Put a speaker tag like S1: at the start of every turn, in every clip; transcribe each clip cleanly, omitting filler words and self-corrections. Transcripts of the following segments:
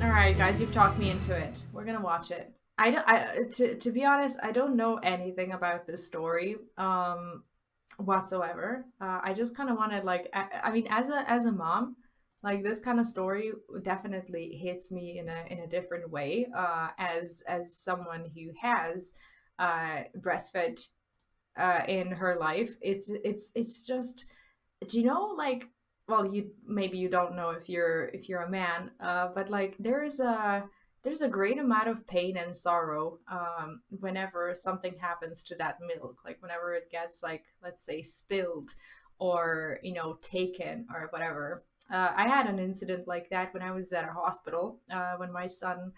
S1: All right, guys, you've talked me into it. We're gonna watch it. I don't. To be honest, I don't know anything about this story whatsoever. I just kind of wanted like I mean, as a mom, like this kind of story definitely hits me in a different way. As someone who has breastfed in her life, it's just, do you know, like, well, you maybe you don't know if you're a man, but like there's a great amount of pain and sorrow whenever something happens to that milk, like whenever it gets, like, let's say, spilled or taken or whatever. I had an incident like that when I was at a hospital, when my son,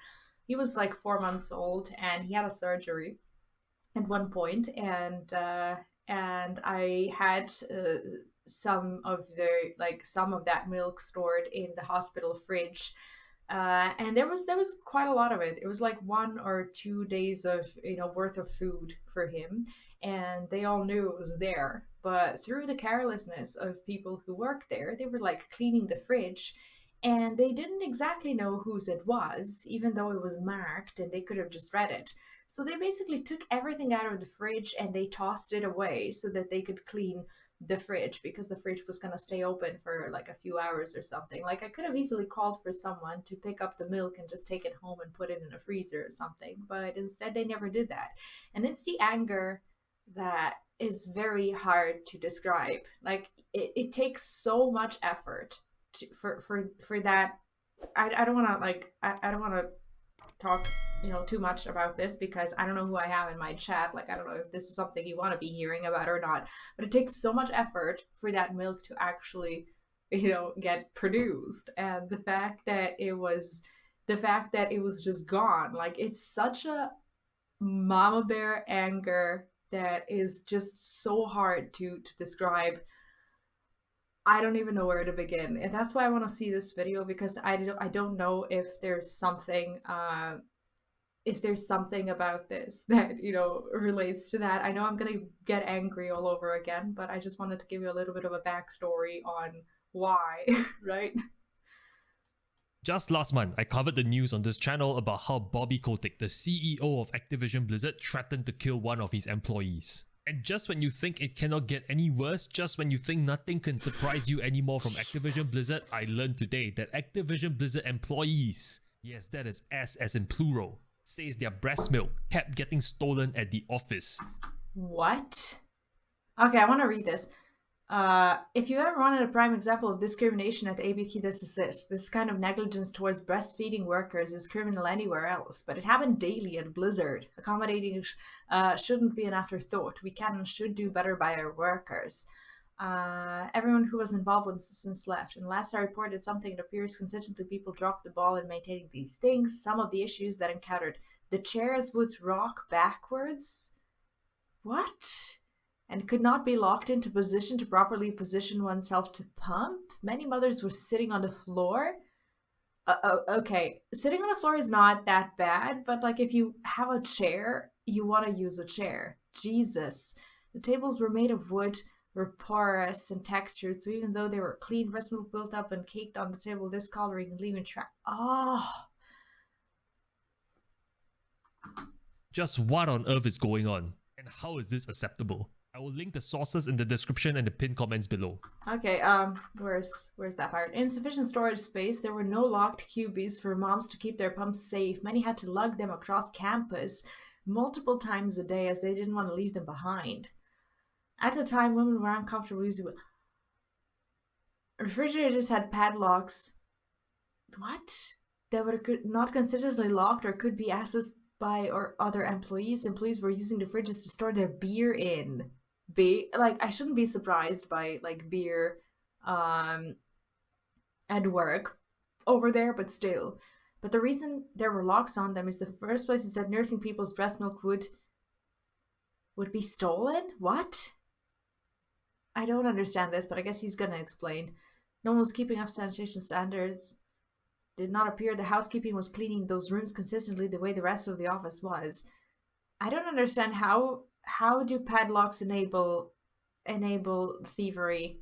S1: he was like 4 months old, and he had a surgery at one point, and I had some of that milk stored in the hospital fridge, and there was quite a lot of it. It was like 1 or 2 days of worth of food for him, and they all knew it was there. But through the carelessness of people who worked there, they were like cleaning the fridge, and they didn't exactly know whose it was, even though it was marked and they could have just read it. So they basically took everything out of the fridge and they tossed it away so that they could clean the fridge, because the fridge was going to stay open for like a few hours or something. Like, I could have easily called for someone to pick up the milk and just take it home and put it in a freezer or something, but instead they never did that. And it's the anger that is very hard to describe. Like, it takes so much effort for that. I don't want to, like, I don't want to talk too much about this, because I don't know who I have in my chat. Like, I don't know if this is something you want to be hearing about or not, but it takes so much effort for that milk to actually get produced. And the fact that it was just gone, like, it's such a mama bear anger that is just so hard to describe. I don't even know where to begin, and that's why I want to see this video, because I don't know if there's something about this that relates to that. I know I'm gonna get angry all over again, but I just wanted to give you a little bit of a backstory on why, right?
S2: Just last month, I covered the news on this channel about how Bobby Kotick, the CEO of Activision Blizzard, threatened to kill one of his employees. And just when you think it cannot get any worse, just when you think nothing can surprise you anymore from Activision Blizzard, I learned today that Activision Blizzard employees, yes, that is S as in plural, says their breast milk kept getting stolen at the office.
S1: What? Okay, I want to read this. If you ever wanted a prime example of discrimination at ABK, this is it. This kind of negligence towards breastfeeding workers is criminal anywhere else, but it happened daily at Blizzard. Accommodating shouldn't be an afterthought. We can and should do better by our workers. Everyone who was involved was since left, and last I reported something, it appears consistently people dropped the ball in maintaining these things. Some of the issues that encountered, the chairs would rock backwards. What? And could not be locked into position to properly position oneself to pump. Many mothers were sitting on the floor. Okay, sitting on the floor is not that bad, but like, if you have a chair, you want to use a chair. Jesus. The tables were made of wood, were porous and textured, so even though they were clean, breast milk built up and caked on the table, discoloring and leaving track. Oh.
S2: Just what on earth is going on? And how is this acceptable? I will link the sources in the description and the pinned comments below.
S1: Okay, where's that part? Insufficient storage space. There were no locked QBs for moms to keep their pumps safe. Many had to lug them across campus multiple times a day as they didn't want to leave them behind. At the time, women were uncomfortable using refrigerators had padlocks. What? That were not consistently locked or could be accessed by or other employees. Employees were using the fridges to store their beer in. Like, I shouldn't be surprised by like beer at work over there, but still. But the reason there were locks on them is the first place is that nursing people's breast milk would be stolen. What? I don't understand this, but I guess he's gonna explain. No one was keeping up sanitation standards. Did not appear the housekeeping was cleaning those rooms consistently the way the rest of the office was. I don't understand how do padlocks enable thievery?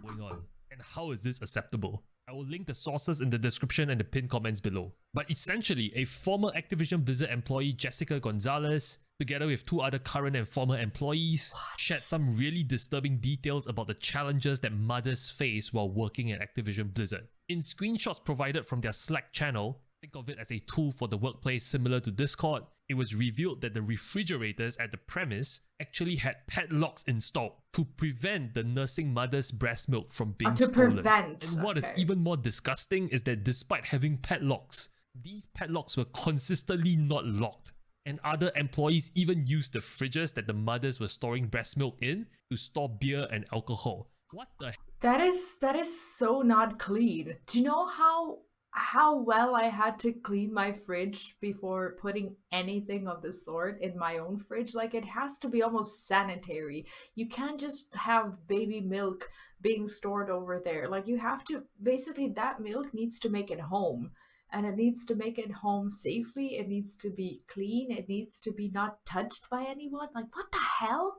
S2: Going on, and how is this acceptable? I will link the sources in the description and the pinned comments below. But essentially, a former Activision Blizzard employee, Jessica Gonzalez, together with 2 other current and former employees, shared some really disturbing details about the challenges that mothers face while working at Activision Blizzard. In screenshots provided from their Slack channel, think of it as a tool for the workplace similar to Discord, it was revealed that the refrigerators at the premise actually had padlocks installed to prevent the nursing mother's breast milk from being stolen. And what is even more disgusting is that despite having padlocks, these padlocks were consistently not locked. And other employees even used the fridges that the mothers were storing breast milk in to store beer and alcohol. What the
S1: That is so not clean. Do you know how well I had to clean my fridge before putting anything of the sort in my own fridge? Like, it has to be almost sanitary. You can't just have baby milk being stored over there. Like, you have to, basically that milk needs to make it home. And it needs to make it home safely. It needs to be clean. It needs to be not touched by anyone. Like, what the hell?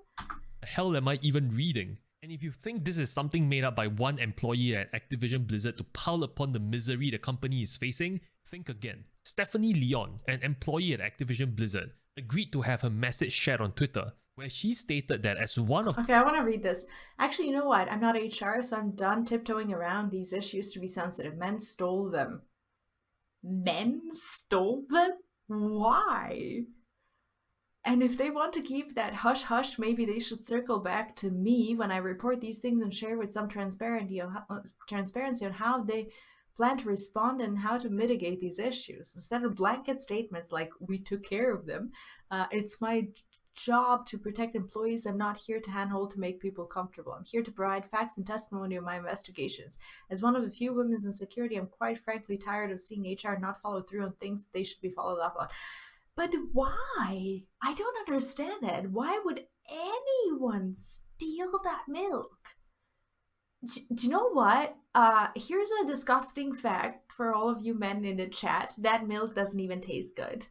S2: The hell am I even reading? And if you think this is something made up by one employee at Activision Blizzard to pile upon the misery the company is facing, think again. Stephanie Leon, an employee at Activision Blizzard, agreed to have her message shared on Twitter, where she stated that as one of...
S1: Okay, I want to read this. Actually, you know what? I'm not HR, so I'm done tiptoeing around these issues to be sensitive. Men stole them. Men stole them? Why? And if they want to keep that hush-hush, maybe they should circle back to me when I report these things and share with some transparency on how they plan to respond and how to mitigate these issues. Instead of blanket statements like, we took care of them, it's my job to protect employees. I'm not here to handhold to make people comfortable. I'm here to provide facts and testimony of my investigations. As one of the few women in security, I'm quite frankly tired of seeing HR not follow through on things they should be followed up on. But why? I don't understand it. Why would anyone steal that milk? Do you know what? Here's a disgusting fact for all of you men in the chat. That milk doesn't even taste good.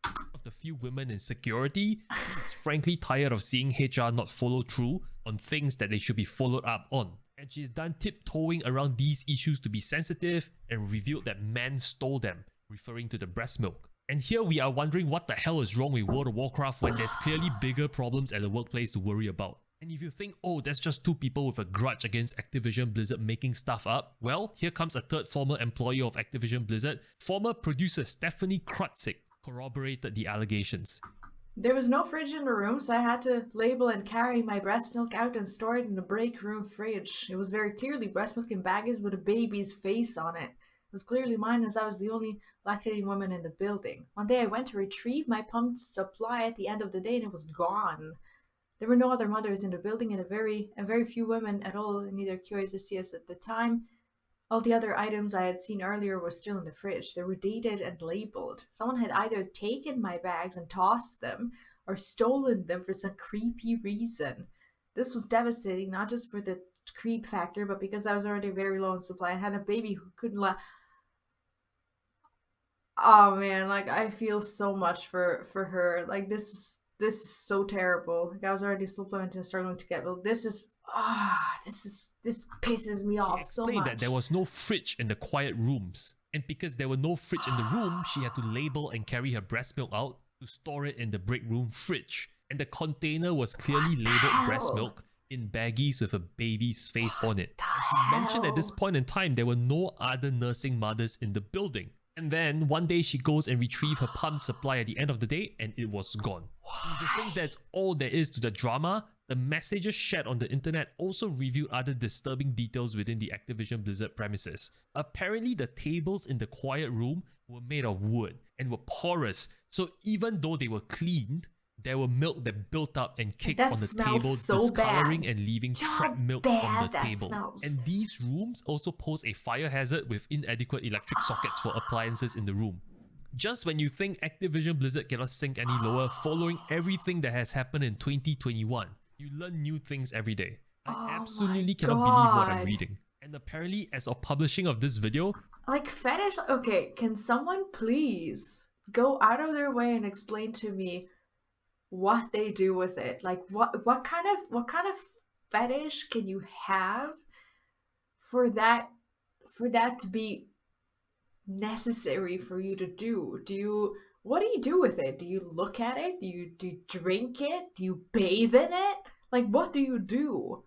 S2: Of the few women in security, he's frankly tired of seeing HR not follow through on things that they should be followed up on. And she's done tiptoeing around these issues to be sensitive and revealed that men stole them, referring to the breast milk. And here we are wondering what the hell is wrong with World of Warcraft when there's clearly bigger problems at the workplace to worry about. And if you think, oh, that's just 2 people with a grudge against Activision Blizzard making stuff up, well, here comes a 3rd former employee of Activision Blizzard. Former producer Stephanie Krutzik corroborated the allegations.
S1: There was no fridge in the room, so I had to label and carry my breast milk out and store it in the break room fridge. It was very clearly breast milk in baggies with a baby's face on it. It was clearly mine as I was the only lactating woman in the building. One day I went to retrieve my pumped supply at the end of the day and it was gone. There were no other mothers in the building and very few women at all in either QAs or CS at the time. All the other items I had seen earlier were still in the fridge. They were dated and labeled. Someone had either taken my bags and tossed them or stolen them for some creepy reason. This was devastating, not just for the creep factor, but because I was already very low in supply. I had a baby who couldn't Oh man, like I feel so much for her. Like this is so terrible. Like I was already so fluent and struggling to get milk. This pisses me off so much.
S2: She explained that there was no fridge in the quiet rooms, and because there were no fridge in the room, she had to label and carry her breast milk out to store it in the break room fridge. And the container was clearly labeled breast milk in baggies with a baby's face on it. And she mentioned at this point in time there were no other nursing mothers in the building. And then one day she goes and retrieves her pumped supply at the end of the day and it was gone. If you think that's all there is to the drama, the messages shared on the internet also revealed other disturbing details within the Activision Blizzard premises. Apparently the tables in the quiet room were made of wood and were porous, so even though they were cleaned, there were milk that built up and caked on the table, discoloring and leaving trapped milk on the table. And these rooms also pose a fire hazard with inadequate electric sockets for appliances in the room. Just when you think Activision Blizzard cannot sink any lower following everything that has happened in 2021, you learn new things every day. I absolutely cannot believe what I'm reading. And apparently, as of publishing of this video...
S1: Like fetish... Okay, can someone please go out of their way and explain to me what they do with it? Like what kind of fetish can you have for that for that to be necessary for you to do? What do you do with it? Do you look at it? Do you drink it? Do you bathe in it? Like, what do you do?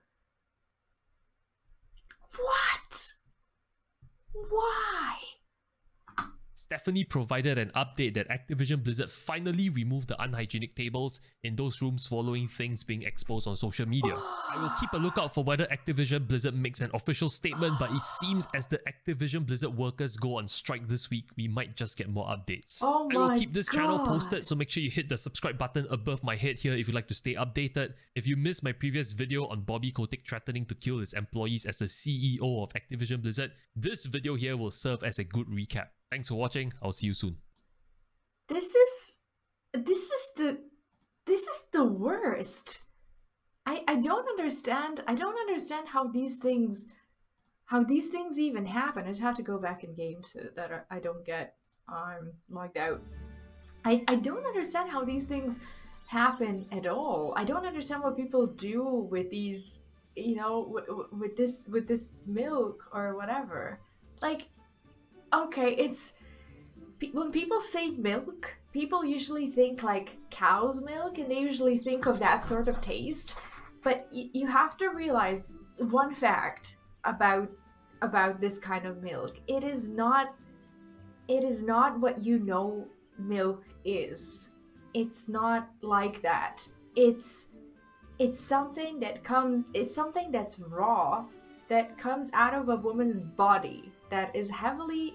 S1: What? Why?
S2: Stephanie provided an update that Activision Blizzard finally removed the unhygienic tables in those rooms following things being exposed on social media. I will keep a lookout for whether Activision Blizzard makes an official statement, but it seems as the Activision Blizzard workers go on strike this week, we might just get more updates.
S1: Oh
S2: I will
S1: my
S2: keep this channel posted, so make sure you hit the subscribe button above my head here if you'd like to stay updated. If you missed my previous video on Bobby Kotick threatening to kill his employees as the CEO of Activision Blizzard, this video here will serve as a good recap. Thanks for watching. I'll see you soon.
S1: This is the worst. I don't understand. I don't understand how these things even happen. I just have to go back in game so that I don't get logged out. I don't understand how these things happen at all. I don't understand what people do with these, you know, with this milk or whatever. Like, okay, it's when people say milk, people usually think like cow's milk, and they usually think of that sort of taste. But you have to realize one fact about this kind of milk. It is not what you know milk is. It's not like that. It's something that comes. It's something that's raw, that comes out of a woman's body, that is heavily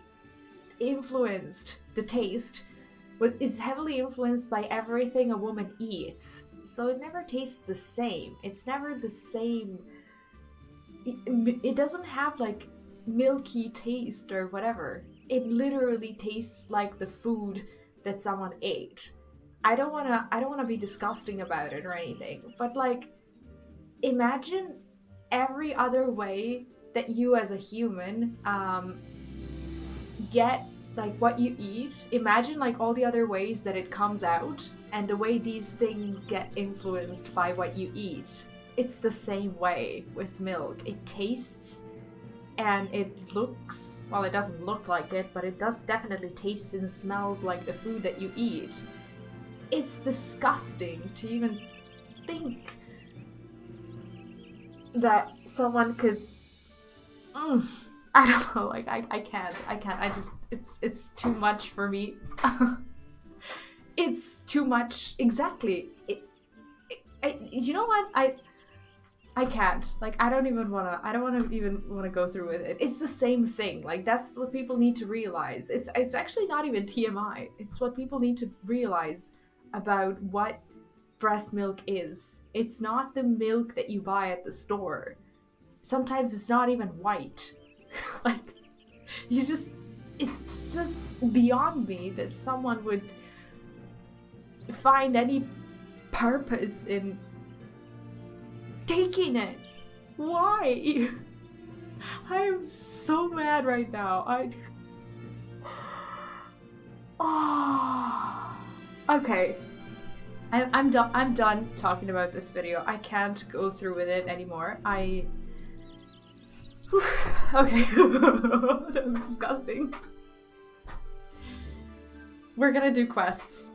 S1: influenced. The taste is heavily influenced by everything a woman eats, so it never tastes the same. It's never the same. It doesn't have like milky taste or whatever. It literally tastes like the food that someone ate. I don't wanna be disgusting about it or anything, but like, imagine every other way that you as a human get like what you eat. Imagine like all the other ways that it comes out, and the way these things get influenced by what you eat. It's the same way with milk. It tastes and it looks, well, it doesn't look like it, but it does definitely taste and smells like the food that you eat. It's disgusting to even think that someone could I don't know, like I can't, I just, it's too much for me. It's too much, exactly. You know what, I can't, like, I don't even wanna go through with it. It's the same thing, like, that's what people need to realize. It's actually not even TMI, it's what people need to realize about what breast milk is. It's not the milk that you buy at the store. Sometimes it's not even white. Like, it's just beyond me that someone would find any purpose in taking it. Why? I am so mad right now. Okay. I'm done talking about this video. I can't go through with it anymore. Okay. That was disgusting. We're gonna do quests.